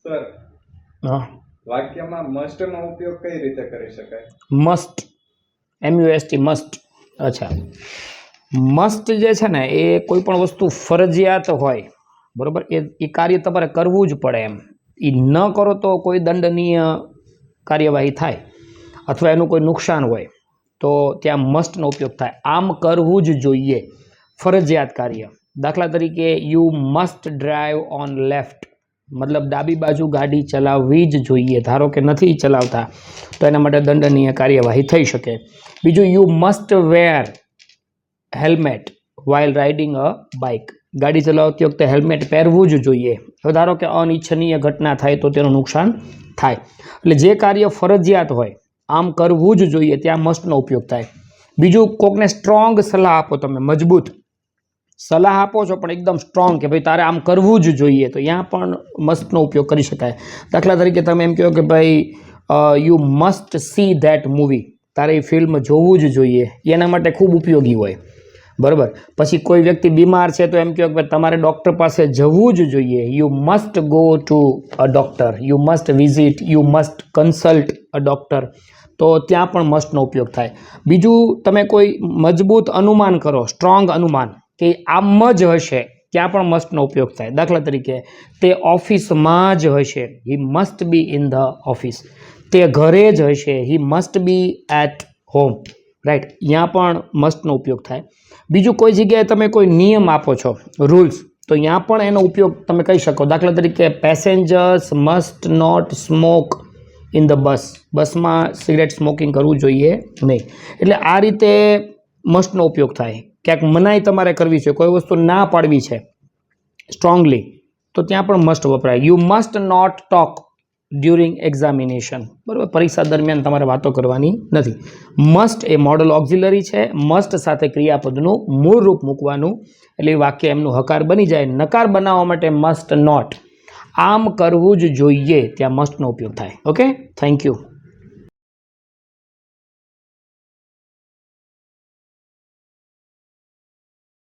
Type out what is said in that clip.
Sir, હા, વાક્યમાં must નો ઉપયોગ કઈ રીતે કરી શકાય? Must, MUST must. અચ્છા, મસ્ટ જે છે ને એ કોઈ પણ વસ્તુ ફરજિયાત હોય, બરોબર, એ કાર્ય તમારે કરવું જ પડે એમ. એ ન કરો તો કોઈ દંડનીય કાર્યવાહી થાય અથવા એનું કોઈ નુકસાન હોય તો ત્યાં મસ્ટનો ઉપયોગ થાય. આમ કરવું જ જોઈએ, ફરજિયાત કાર્ય. દાખલા તરીકે you must drive on left, મતલબ ડાબી બાજુ ગાડી ચલાવવી જ જોઈએ. ધારો કે નથી ચલાવતા તો એના માટે દંડનીય કાર્યવાહી થઈ શકે. બીજું, you must wear helmet while riding a bike, ગાડી ચલાવતી વખતે હેલ્મેટ પહેરવું જ જોઈએ. હવે ધારો કે અનિચ્છનીય ઘટના થાય તો તેનું નુકસાન થાય. એટલે જે કાર્ય ફરજિયાત હોય, આમ કરવું જ જોઈએ, ત્યાં મસ્ટનો ઉપયોગ થાય. બીજું, કોકને સ્ટ્રોંગ સલાહ આપો, તમે મજબૂત સલાહ આપો છો પણ એકદમ સ્ટ્રોંગ કે ભાઈ તારે આમ કરવું જ જોઈએ, તો ત્યાં પણ મસ્ટનો ઉપયોગ કરી શકાય. દાખલા તરીકે તમે એમ કહો કે ભાઈ you must C that movie, તારે એ ફિલ્મ જોવું જ જોઈએ, એના માટે ખૂબ ઉપયોગી હોય, બરાબર. પછી કોઈ વ્યક્તિ બીમાર છે તો એમ કહો કે તમારે ડૉક્ટર પાસે જવું જ જોઈએ, you must go to a doctor, you must visit, you must consult a doctor, તો ત્યાં પણ મસ્ટનો ઉપયોગ થાય. બીજું, તમે કોઈ મજબૂત અનુમાન કરો, સ્ટ્રોંગ અનુમાન કે આમ જ હશે, ત્યાં પણ મસ્ટનો ઉપયોગ થાય. દાખલા તરીકે તે ઓફિસમાં જ હશે, he must be in the office. તે ઘરે જ હશે, he must be at home, right. ત્યાં પણ મસ્ટનો ઉપયોગ થાય. બીજું, કોઈ જગ્યાએ તમે કોઈ નિયમ આપો છો, રૂલ્સ, તો ત્યાં પણ એનો ઉપયોગ તમે કહી શકો. દાખલા તરીકે passengers must not smoke in the bus, બસમાં સિગરેટ સ્મોકિંગ કરવું જોઈએ નહીં. એટલે આ રીતે મસ્ટનો ઉપયોગ થાય. ક્યાંક મનાઈ તમારે કરવી છે, કોઈ વસ્તુ ના પાડવી છે સ્ટ્રોંગલી, તો ત્યાં પણ મસ્ટ વપરાય. You must not talk during examination, બરાબર, પરીક્ષા દરમિયાન તમારે વાતો કરવાની નથી. મસ્ટ એ મોડલ ઓક્ઝિલરી છે, મસ્ટ સાથે ક્રિયાપદનું મૂળ રૂપ મૂકવાનું, એટલે વાક્ય એમનું હકાર બની જાય. નકાર બનાવવા માટે મસ્ટ નોટ, આમ કરવું જ જોઈએ, ત્યાં મસ્ટનો ઉપયોગ થાય. Okay, thank you.